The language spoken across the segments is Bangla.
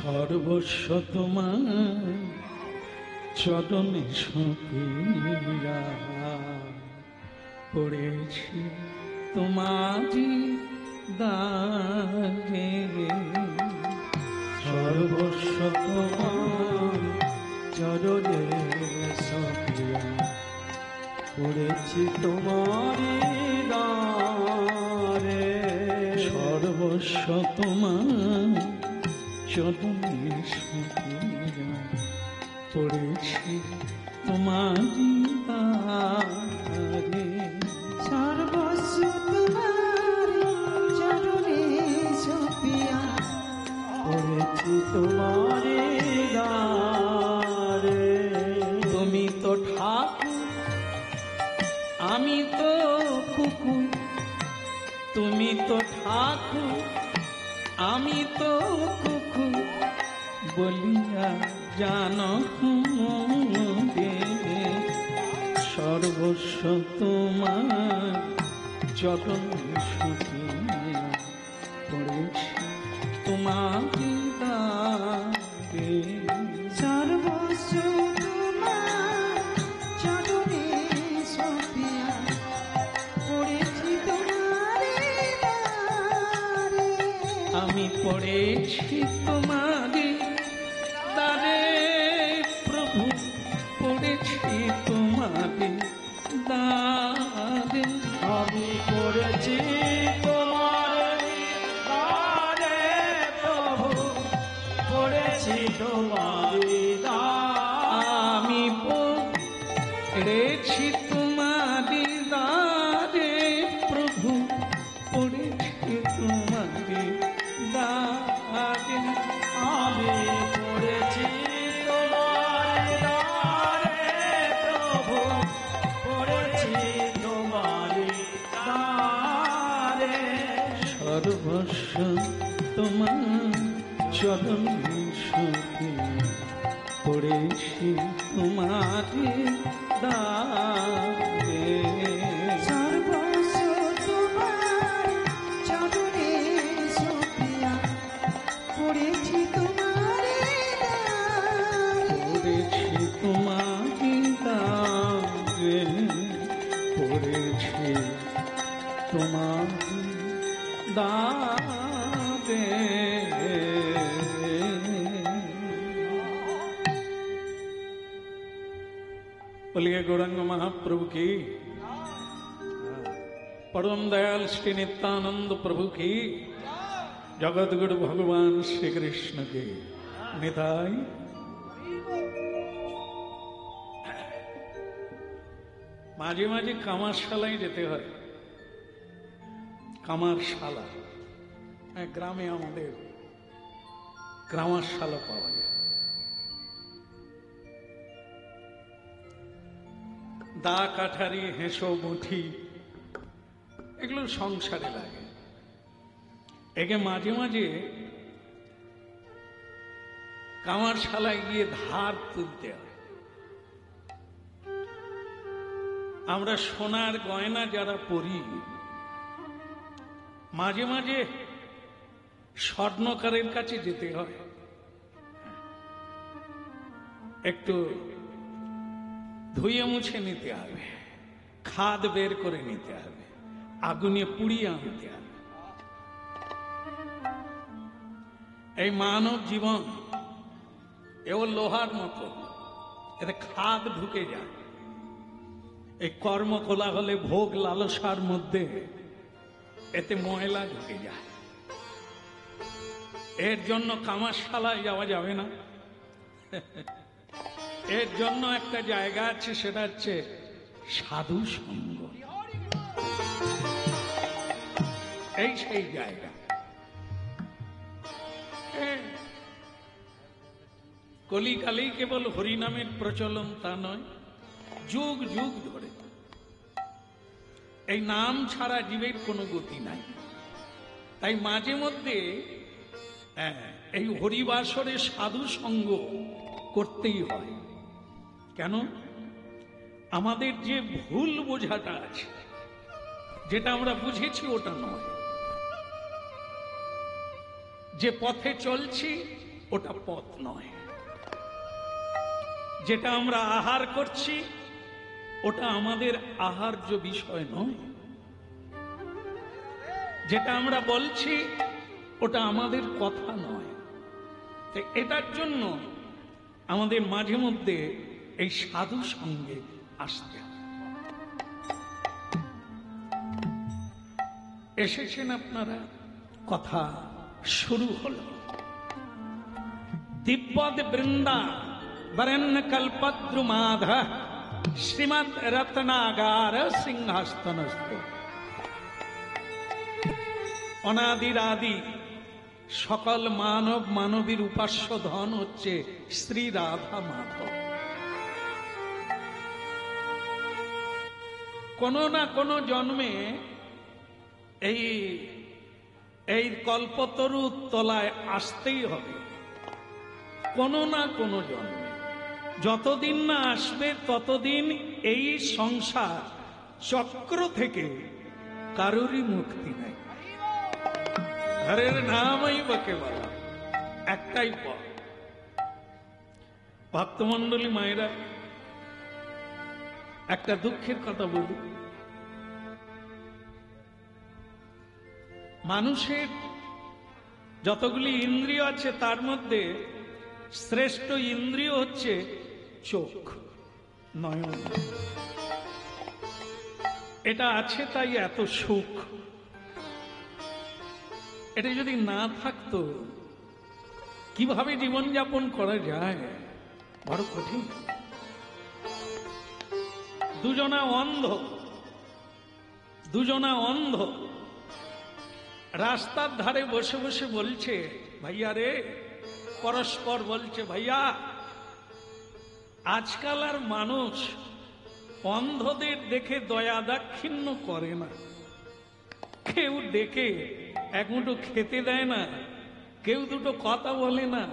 সর্বস্ব তোমার চরণে সপিয়া পড়েছি তোমারি দারে। সর্বস্ব তোমার চরণে সপিয়া পড়েছি তোমারি দারে। সর্বস্ব তোমার চরণে সপিয়া পড়েছি তোমারি দারে। সর্বস্ব তোমার চরণে সপিয়া পড়েছি তোমারি দারে। তুমি তো ঠাকুর আমি তো কুকুর, তুমি তো ঠাকুর আমি তো কুকুর বলিয়া জানো গে। সর্বস্ব তোমার চরণে সপিয়া পড়েছি তোমারি দারে। সর্বস্ব তোমার চরণে সপিয়া পড়েছি তোমারি দারে। আমি পড়েছি তোমারি দারে প্রভু, পড়েছি তোমারি দারে। আমি পড়েছি তোমারি দারে প্রভু, পড়েছি তোমারি দারে। আমি পড়েছি তোমারি দারে প্রভু, পড়েছি তোমারি দারে। আমি পড়েছি তোমারি দারে প্রভু, পড়েছি তোমারি দারে। সর্বস্ব তোমার চরণে সপিয়া পড়েছি তোমারি দারে। সর্বস্ব তোমার চরণে সপিয়া পড়েছি তোমারি দারে। পড়েছি তোমারি দারে, পড়েছি তোমারি দারে। बोलिए गौरांग महाप्रभु की, परम दयाल श्री नित्यानंद प्रभु की, जगत गुरु भगवान श्री कृष्ण की निताई। মাঝে মাঝে কামারশালায় যেতে হয়। কামারশালা গ্রামে আমাদের কামারশালা পাওয়া যায়। দা কাঠারি হেঁসো মুঠি এগুলো সংসারে লাগে। একে মাঝে মাঝে কামারশালায় গিয়ে ধার তুলতে হয়। আমরা সোনার গয়না যারা পরি, মাঝে মাঝে স্বর্ণকারের কাছে যেতে হয়, একটু ধুয়ে মুছে নিতে হবে, খাদ বের করে নিতে হবে, আগুনে পুড়িয়ে আনতে হবে। এই মানব জীবন এও লোহার মতো, এতে খাদ ঢুকে যায়। এই কর্মকলা হলে ভোগ লালসার মধ্যে এতে ময়লা ঢুকে যায়। এর জন্য কামারশালায় যাওয়া যাবে না। এর জন্য একটা জায়গা আছে, সেটা হচ্ছে সাধু সঙ্গ। এই সেই জায়গা। কলিকালেই কেবল হরিনামের প্রচলন তা নয়, যুগ যুগ ধরে এই নাম ছাড়া জীবের কোনো গতি নাই। তাই মাঝে মধ্যে এই হরিবাসরে সাধু সঙ্গ করতেই হয়। কেন? আমাদের যে ভুল বোঝাটা আছে, যেটা আমরা বুঝেছি ওটা নয়, যে পথে চলছি ওটা পথ নয়। যেটা আমরা আহার করছি ওটা আমাদের আহার্য বিষয় নয়। যেটা আমরা বলছি ওটা আমাদের কথা নয়। তাই এটার জন্য আমাদের মাঝে মধ্যে এই সাধু সঙ্গে আসতে হবে। এসেছেন আপনারা, কথা শুরু হলো। দিব্যদ বৃন্দা বরেণ্য কল্পদ্রুমাধ শ্রীমদ রত্নাগার সিংহাস্তনস্থ। অনাদির আদি সকল মানব মানবীর উপাস্য ধন হচ্ছে শ্রী রাধা মাধব। কোন না কোন জন্মে এই কল্পতরু তলায় আসতেই হবে, কোন না কোন জন্মে। যতদিন না আসবে ততদিন এই সংসার চক্র থেকে কারোরই মুক্তি নেই। হরের নামই বকে বলা, একটাই পথ। ভক্তমন্ডলী মায়েরা, একটা দুঃখের কথা বলি। মানুষের যতগুলি ইন্দ্রিয় আছে তার মধ্যে শ্রেষ্ঠ ইন্দ্রিয় হচ্ছে চোখ, নয়ন। এটা আছে তাই এত সুখ। এটা যদি না থাকতো কিভাবে জীবনযাপন করা যায়? বড় কঠিন। দুজনা অন্ধ রাস্তার ধারে বসে বসে বলছে, ভাইয়া রে, পরস্পর বলছে, ভাইয়া আজকাল আর মানুষ অন্ধদের দেখে দয়া দাক্ষিণ্য করে না। কেউ দেখে এক মুঠো খেতে দেয় না, কেউ দুটো কথা বলে না,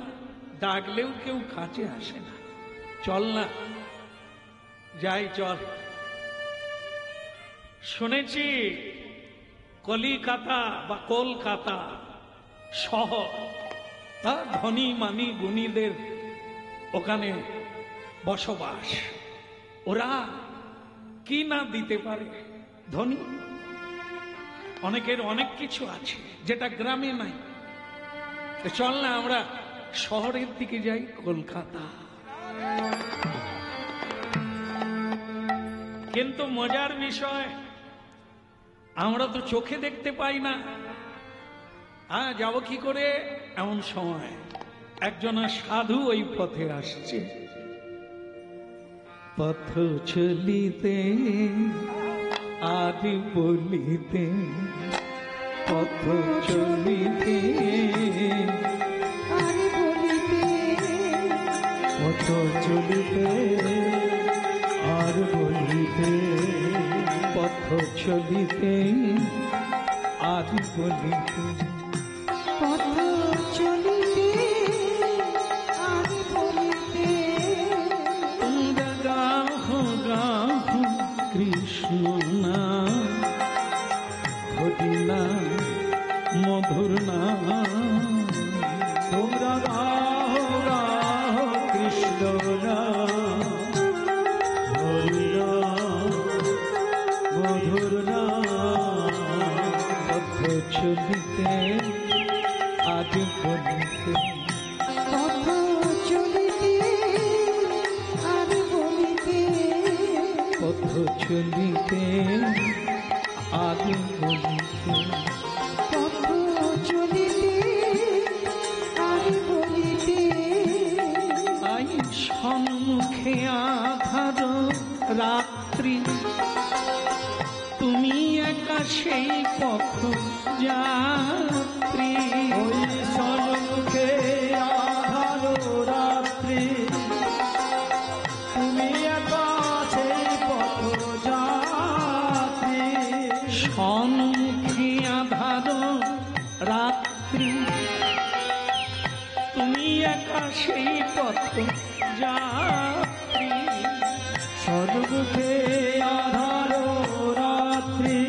ডাকলেও কেউ কাছে আসে না। চল না, যাই চল। শুনেছি কলিকাতা বা কলকাতা শহর, ধনী মানি গুণীদের ওখানে বসবাস। ওরা কি না দিতে পারে? ধনী, অনেকের অনেক কিছু আছে যেটা গ্রামে নাই। চল না আমরা শহরের দিকে যাই, কলকাতা। কিন্তু মজার বিষয়, আমরা তো চোখে দেখতে পাই না। যাব কি করে? এমন সময় একজন সাধু ওই পথে আসছে। পথ চলিতে আদি বলিতে, পথ চলিতে আদি বলিতে, পথ চলিতে আর বলিতে, পথ চলিতে আদি বলিতে, পথ চলিতে আদি বলিতে। তোমরা গাহো গাহো কৃষ্ণ নাম, হরি নাম, মধুর নাম। তোমরা গাহো গাহো কৃষ্ণ নাম, হরি নাম, মধুর নাম। পথ চলিতে আদি বলিতে, পথ চলিতে আদি বলিতে, পথ চলিতে আদি বলিতে। পথ চলিতে আদি বলিতে। আই সম্মুখে আধার রাত্রি, তুমি একা সেই পথ যাত্রী। ওই সম্মুখে আধার রাত্রি, তুমি একা সেই পথ যাত্রী। সম্মুখে আধার রাত্রি, তুমি একা সেই পথ যাত্রী। সর্বকে আধার রাত্রি,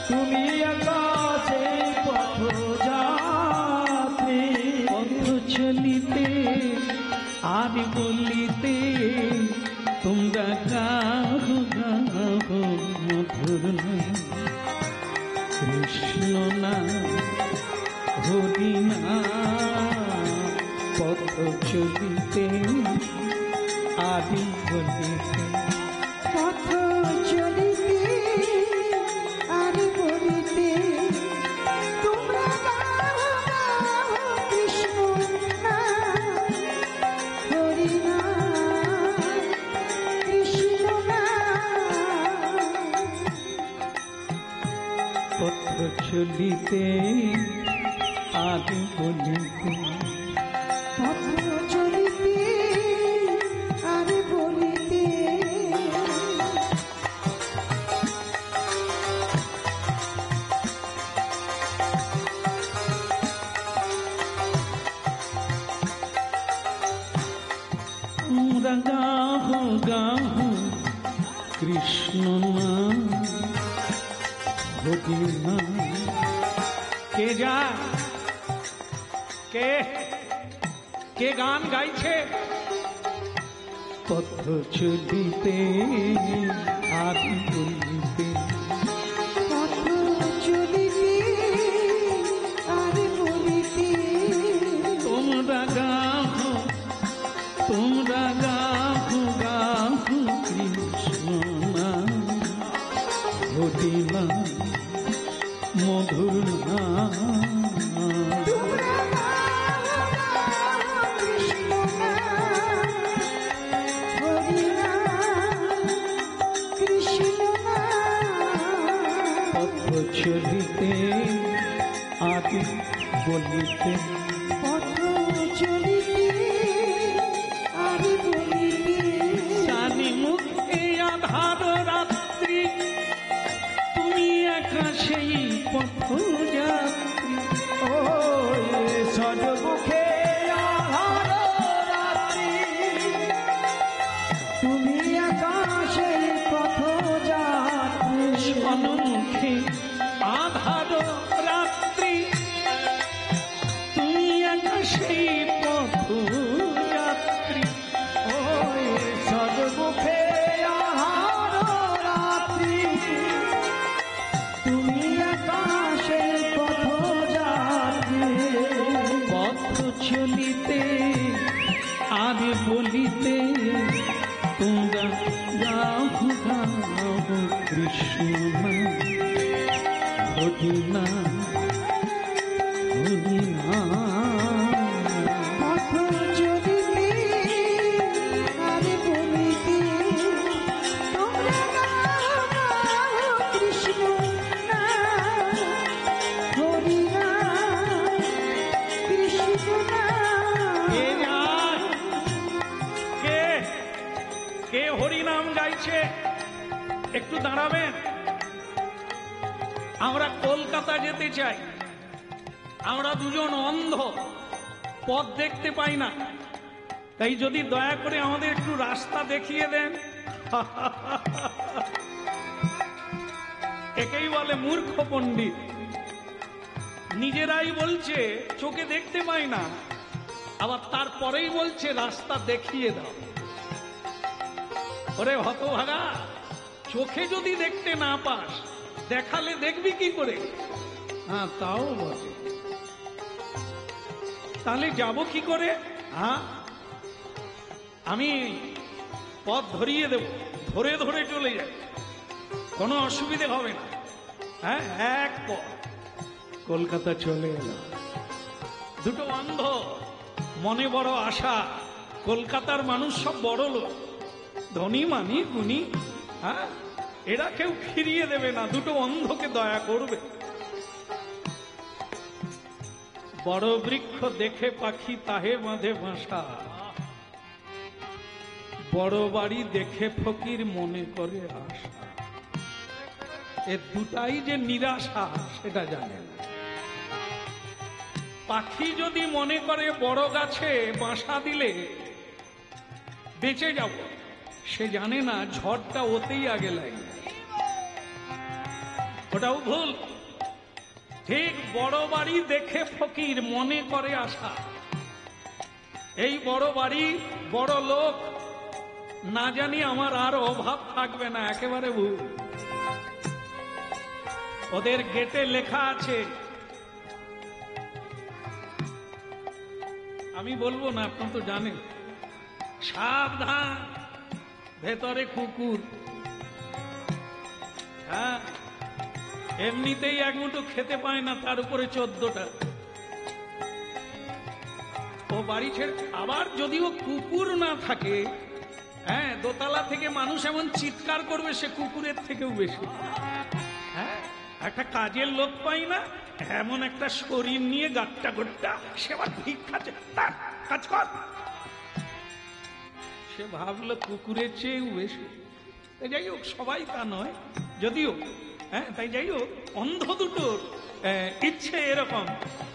তুমি একা সেই পথ যাত্রী। পথ চলিতে আর বলিতে তোমরা গাহো গাহো মধুর নাম কৃষ্ণ নাম হরি নাম পথ চলিতে আদি বলিতে পথ চলিতে আর বলিতে তোমরা গাও গাও কৃষ্ণ নাম হরি নাম কৃষ্ণ নাম পথ চলিতে আদি বলিতে পথ চলিতে আর বলিতে তোমরা গাহো গাহো কৃষ্ণ নাম হরি নাম। কে যায় কে কে গান গাইছে? পথ চলিতে আদি বলিতে পথ চলিতে আর বলিতে তোমরা গাহো গাহো কৃষ্ণ নাম হরি নাম মধুর নাম তোমরা গাও গাও কৃষ্ণ নাম হরি নাম কৃষ্ণ নাম পথ চলিতে আদি বলিতে পথ চলিতে আর বলিতে জানি মুখে আধার রাত্রি তুমি একা সেই পথ যাত্রী ও সর্বমুখে আধার রাত্রি তুমি আকাশের পথ যাত্রী সম্মুখে আধার রাত্রি তুমি একা সেই পথ যাত্রী ওই সর্বমুখে আহার রাত্রি তুমি আকাশের পথ যাত্রী পথ চলিতে আর বলিতে তোমরা গাহো গাহো কৃষ্ণ নাম হরি নাম হরি নাম পথ চলিতে আর বলিতে তোমরা গাও গাও কৃষ্ণ নাম হরি নাম কৃষ্ণ কে নাম যায়? কে কে হরি নাম গাইছে? একটু দাঁড়াবেন। আমরা কলকাতা যেতে চাই, আমরা দুজন অন্ধ, পথ দেখতে পাই না, তাই যদি দয়া করে আমাদের একটু রাস্তা দেখিয়ে দেন। একেই বলে মূর্খ পণ্ডিত। নিজেরাই বলছে চোখে দেখতে পাই না, আবার তারপরেই বলছে রাস্তা দেখিয়ে দাও। ওরে হতভাগা, চোখে যদি দেখতে না পাস, দেখালে দেখবি কি করে? হ্যাঁ, তাও বটে। তাহলে যাব কি করে? হ্যাঁ, আমি পথ ধরিয়ে দেব, ধরে ধরে চলে যাই, কোনো অসুবিধে হবে না। হ্যাঁ, এক পথ কলকাতা চলে এলাম। দুটো অন্ধ, মনে বড় আশা, কলকাতার মানুষ সব বড় লোক, ধনী মানি গুণী, হ্যাঁ, এরা কেউ ফিরিয়ে দেবে না, দুটো অন্ধকে দয়া করবে। বড় বৃক্ষ দেখে পাখি তাহে বাঁধে বাসা, বড় বাড়ি দেখে ফকির মনে করে আশা। এ দুটাই যে নিরাশা সেটা জানে না। পাখি যদি মনে করে বড় গাছে বাসা দিলে বেঁচে যাব, সে জানে না ঝড়টা ওতেই আগে লাগে, ওটাও ভুল। ঠিক বড় বাড়ি দেখে ফকির মনে করে আশা, এই বড় বাড়ি, বড় লোক, না জানি আমার আর অভাব থাকবে না। একেবারে ভুল। ওদের গেটে লেখা আছে, আমি বলবো না, আপনি তো জানেন, সাবধান, ভেতরে কুকুর। হ্যাঁ, এমনিতেই এক মুঠো খেতে পায় না, তার উপরে 14টা। ও বাড়ি ছেড়ে, আবার যদিও কুকুর না থাকে, হ্যাঁ, দোতলা থেকে মানুষ এমন চিৎকার করবে, সে কুকুরের থেকেও বেশি। হ্যাঁ, একটা কাজের লোক পাই না, এমন একটা শরীর নিয়ে গাট্টা গোট্টা, সে আবার ভিক্ষাচ্ছে, তার কাজ কর। সে ভাবলো কুকুরের চেয়েও বেশি। যাই হোক, সবাই তা নয় যদিও, হ্যাঁ, তাই যাই হোক, অন্ধ দুটোর ইচ্ছে এরকম।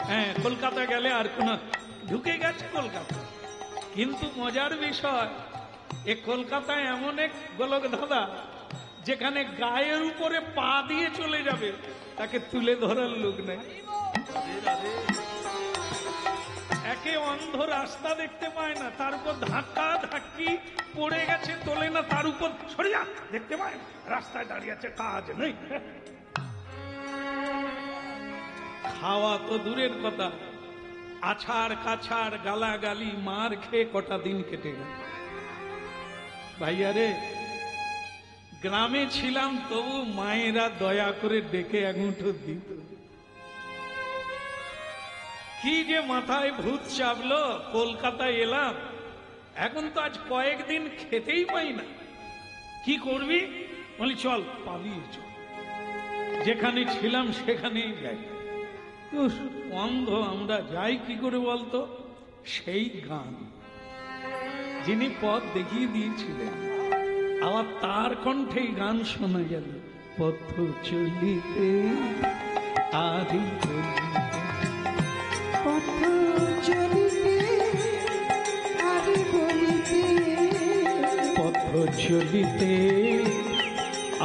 হ্যাঁ, কলকাতা গেলে আর কোন, ঢুকে গেছে কলকাতা। কিন্তু মজার বিষয়, এ কলকাতায় এমন এক গোলক ধাঁধা, যেখানে গায়ের উপরে পা দিয়ে চলে যাবে, তাকে তুলে ধরার লোক নেই। একে অন্ধ রাস্তা দেখতে পায় না, তার উপর ধাক্কা ধাক্কি পড়ে গেছে, তোলে না, তার উপর সরে যা, দেখতে পায় না, রাস্তায় দাঁড়িয়ে আছে, কাজ নেই। খাওয়া তো দূরের কথা, আছাড় কাছাড় গালাগালি মার খেয়ে কটা দিন কেটে গেল। ভাইয়া রে, গ্রামে ছিলাম, তবু মায়েরা দয়া করে ডেকে এক মুঠো দিত। কি যে মাথায় ভূত চাপলো, কলকাতায় এলাম, এখন তো আজ কয়েকদিন খেতেই পাই না। কি করবি? বলি চল, পালিয়ে চল, যেখানে ছিলাম সেখানেই যাই। অন্ধ আমরা যাই কি করে বলতো? সেই গান, যিনি পথ দেখিয়ে দিয়েছিলেন, আবার তার কণ্ঠেই গান শোনা গেল। পথ চলিতে আদি পথ চলিতে আদি বলিতে, পথ চলিতে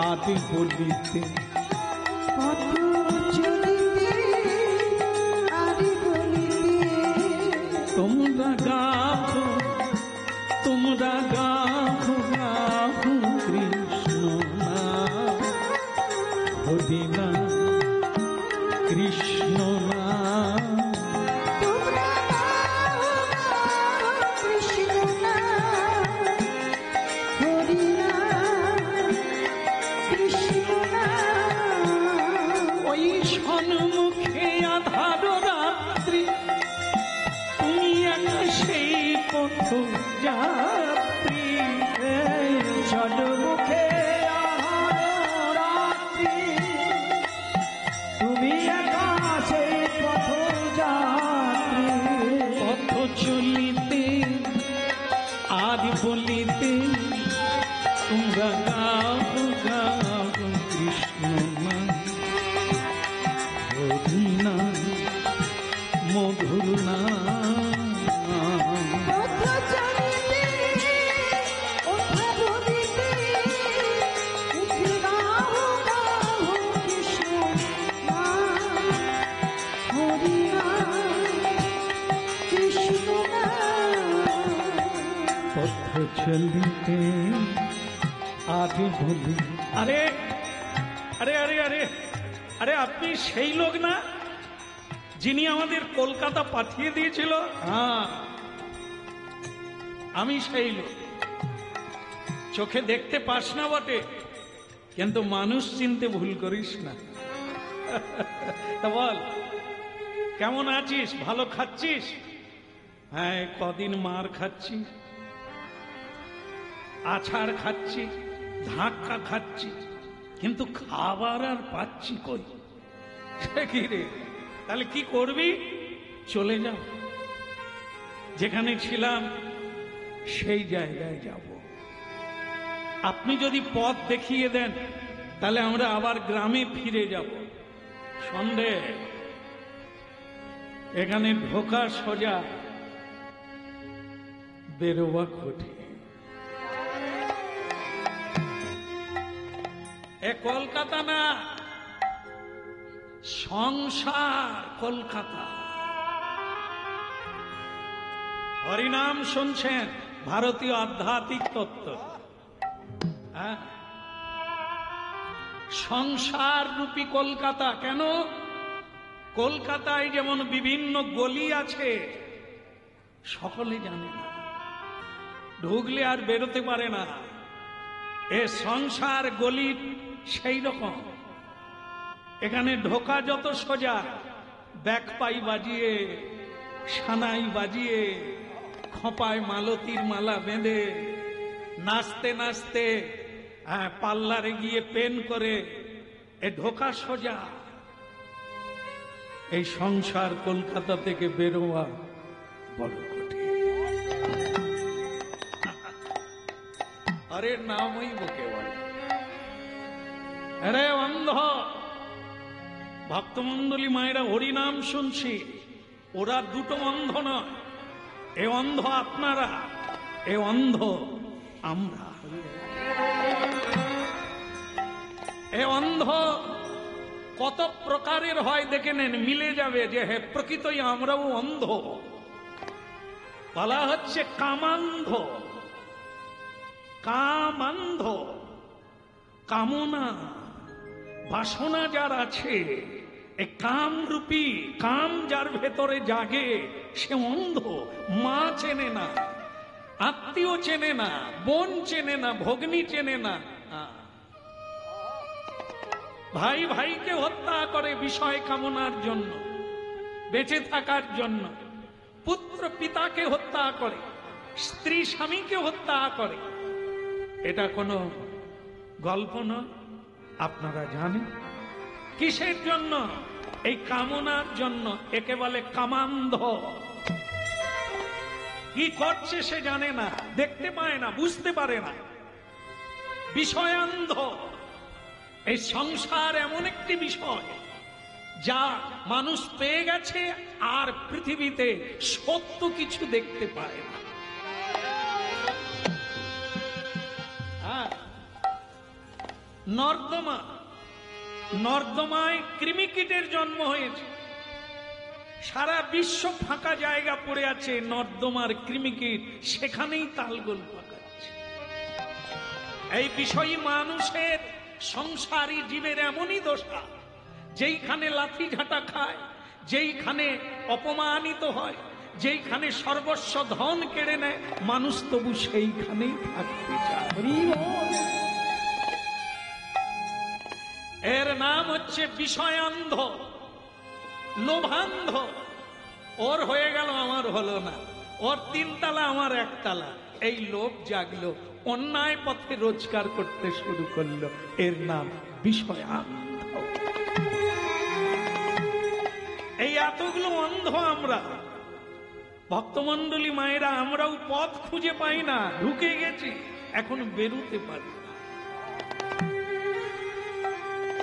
আদি বলিতে, পথ চলিতে আদি বলিতে, তোমরা গাথো, তোমরা গাথো, গাথো কৃষ্ণ নাম, হরি নাম, কৃষ্ণ নাম। তোমরা গাও কৃষ্ণ নাম, হরি নাম, কৃষ্ণ নাম। ওই সন্মুখে আধার রাত্রি, তুমি একা সেই পথ যাত্রী। সন্মুখে আহার রাত্রি, তুমি একা সেই পথযাত্রী। পথ চলিতে আদি বলিতে, তোমরা গাও গাও কৃষ্ণ নাম, হরি নাম, মধুর নাম। পথ চলিতে ওঠা বলিতে, উঠে গাও গাও কৃষ্ণ নাম, হরি নাম, কৃষ্ণ নাম। পথ চলিতে আদি বলি। আরে আরে আরে আরে আরে, আপনি সেই লোক না যিনি আমাদের কলকাতা পাঠিয়ে দিয়েছিল? হ্যাঁ, আমি সেই লোক। চোখে দেখতে পাস না বটে, কিন্তু মানুষ চিনতে ভুল করিস না। তা বল, কেমন আছিস? ভালো খাচ্ছিস? হ্যাঁ, কদিন মার খাচ্ছি, আছাড় খাচ্ছি, ধাক্কা খাচ্ছি, কিন্তু খাবার আর পাচ্ছি কই? সে কি রে? তাহলে কি করবি? চলে যাও, যেখানে ছিলাম সেই জায়গায় যাব। আপনি যদি পথ দেখিয়ে দেন, তাহলে আমরা আবার গ্রামে ফিরে যাব। সন্দেহ, এখানে ঢোকা সোজা, বেরোবা কঠিন। এ কলকাতা না, সংসার কলকাতা। হরিনাম শুনছেন, ভারতীয় আধ্যাত্মিক তত্ত্ব। হ্যাঁ, সংসার রূপী কলকাতা। কেন? কলকাতায় যেমন বিভিন্ন গলি আছে, সকলে জানে না, ঢুকলে আর বেরোতে পারে না। এ সংসার গলি সেই রকম। এখানে ঢোকা যত সোজা, ব্যাকপাই বাজিয়ে, সানাই বাজিয়ে, খোঁপায় মালতীর মালা বেঁধে, নাচতে নাচতে পার্লারে গিয়ে পেন করে, এ ঢোকা সোজা। এই সংসার কলকাতা থেকে বেরোয়া বড় কঠিন। আরে নামই বকে বলে। আরে অন্ধ ভক্তমণ্ডলী মায়েরা হরিনাম শুনছি, ওরা দুটো অন্ধ নয়। এ অন্ধ আপনারা, এ অন্ধ আমরা। এ অন্ধ কত প্রকারের হয় দেখে নেন, মিলে যাবে যে হে প্রকৃতই আমরাও অন্ধ। বলা হচ্ছে কামান্ধ। কামান্ধ, কামনা বাসনা যার আছে, এই কামরূপী কাম যার ভেতরে জাগে, সে অন্ধ। মা চেনে না, আত্মীয় চেনে না, বোন চেনে না, ভগ্নী চেনে না। ভাই ভাইকে হত্যা করে বিষয় কামনার জন্য, বেঁচে থাকার জন্য। পুত্র পিতাকে হত্যা করে, স্ত্রী স্বামীকে হত্যা করে। এটা কোনো গল্প নয়, আপনারা জানেন। কিসের জন্য? এই কামনার জন্য। একে বলে কামান্ধ। কি করছে সে জানে না, দেখতে পায় না, বুঝতে পারে না। বিষয়ান্ধ। এই সংসার এমন একটি বিষয় যা মানুষ পেয়ে গেছে আর পৃথিবীতে সত্য কিছু দেখতে পায় না। নর্দমা, নর্দমায় কৃমিকীটের জন্ম হয়েছে। সারা বিশ্ব ফাঁকা জায়গা পড়ে আছে, নর্দমার কৃমিকীট সেখানেই তালগোল পাকাচ্ছে। এই বিষয়ী মানুষের, সংসারী জীবের এমনই দশা, যেইখানে লাথি ঝাঁটা খায়, যেইখানে অপমানিত হয়, যেইখানে সর্বস্ব ধন কেড়ে নেয়, মানুষ তবু সেইখানেই থাকতে চায়। এর নাম হচ্ছে বিষয়ান্ধ, লোভান্ধ। ওর হয়ে গেল, আমার হলো না। ওর 3 তালা, আমার 1 তালা। এই লোভ জাগলো, অন্যায় পথে রোজগার করতে শুরু করলো। এর নাম বিষয়ান্ধ। এই এতগুলো অন্ধ আমরা। ভক্তমণ্ডলী মায়েরা, আমরাও পথ খুঁজে পাই না, ঢুকে গেছি, এখন বেরোতে পারি না।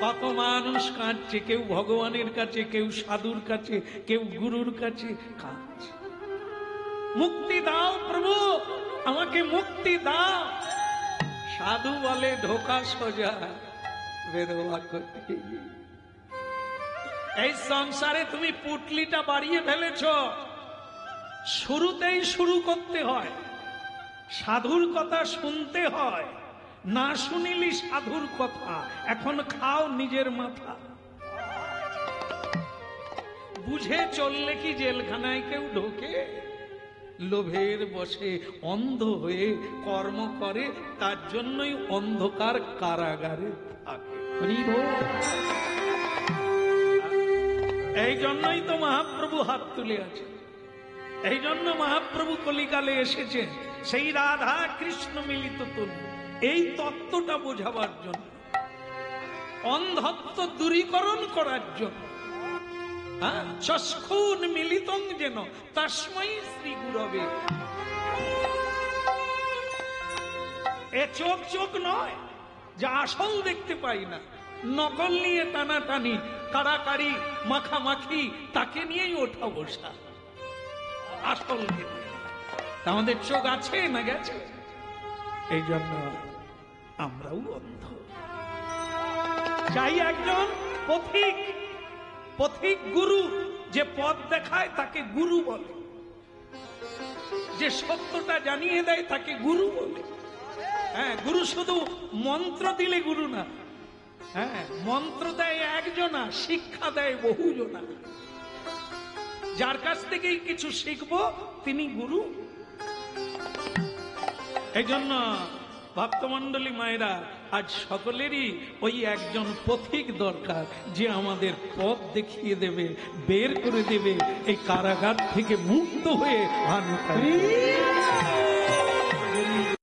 কত মানুষ কাঁদছে, কেউ ভগবানের কাছে, কেউ সাধুর কাছে, কেউ গুরুর কাছে কাঁদছে। মুক্তি দাও প্রভু, আমাকে মুক্তি দাও। সাধু বলে ঢোকা সোজা, বেরোয়া কঠিন। এই সংসারে তুমি পুটলিটা বাড়িয়ে ফেলেছ। শুরুতেই শুরু করতে হয়, সাধুর কথা শুনতে হয়। না শুনিলি সাধুর কথা, এখন খাও নিজের মাথা। বুঝে চললে কি জেলখানায় কেউ ঢোকে? লোভের বশে অন্ধ হয়ে কর্ম করে, তার জন্যই অন্ধকার কারাগারে থাকে। এই জন্যই তো মহাপ্রভু হাত তুলে আছে। এই জন্য মহাপ্রভু কলিকালে এসেছেন, সেই রাধা কৃষ্ণ মিলিত তনু, এই তত্ত্বটা বোঝাবার জন্য, অন্ধত্ব দূরীকরণ করার জন্য। চক্ষুন মিলিতং যেন তস্मै শ্রী গুরবে। এ চোখ চোখ নয়, যা আসল দেখতে পাই না, নকল নিয়ে টানাটানি, কাড়াকাড়ি, মাখামাখি, তাকে নিয়েই ওঠা বসা। আসল আমাদের চোখ আছে না গেছে? এই জন্য আমরাও অন্ধ। চাই একজন পথিক, পথিক গুরু, যে পথ দেখায় তাকে গুরু বলে। যে সত্যটা জানিয়ে দেয় তাকে গুরু বলে। হ্যাঁ, গুরু শুধু মন্ত্র দিলে গুরু না। হ্যাঁ, মন্ত্র দেয় একজনা, শিক্ষা দেয় বহুজনা। যার কাছ থেকেই কিছু শিখবো তিনি গুরু। এই জন্য ভক্তমণ্ডলী মায়েরা, আজ সকলেরই ওই একজন পথিক দরকার, যে আমাদের পথ দেখিয়ে দেবে, বের করে দেবে এই কারাগার থেকে মুক্ত হয়ে আনতে।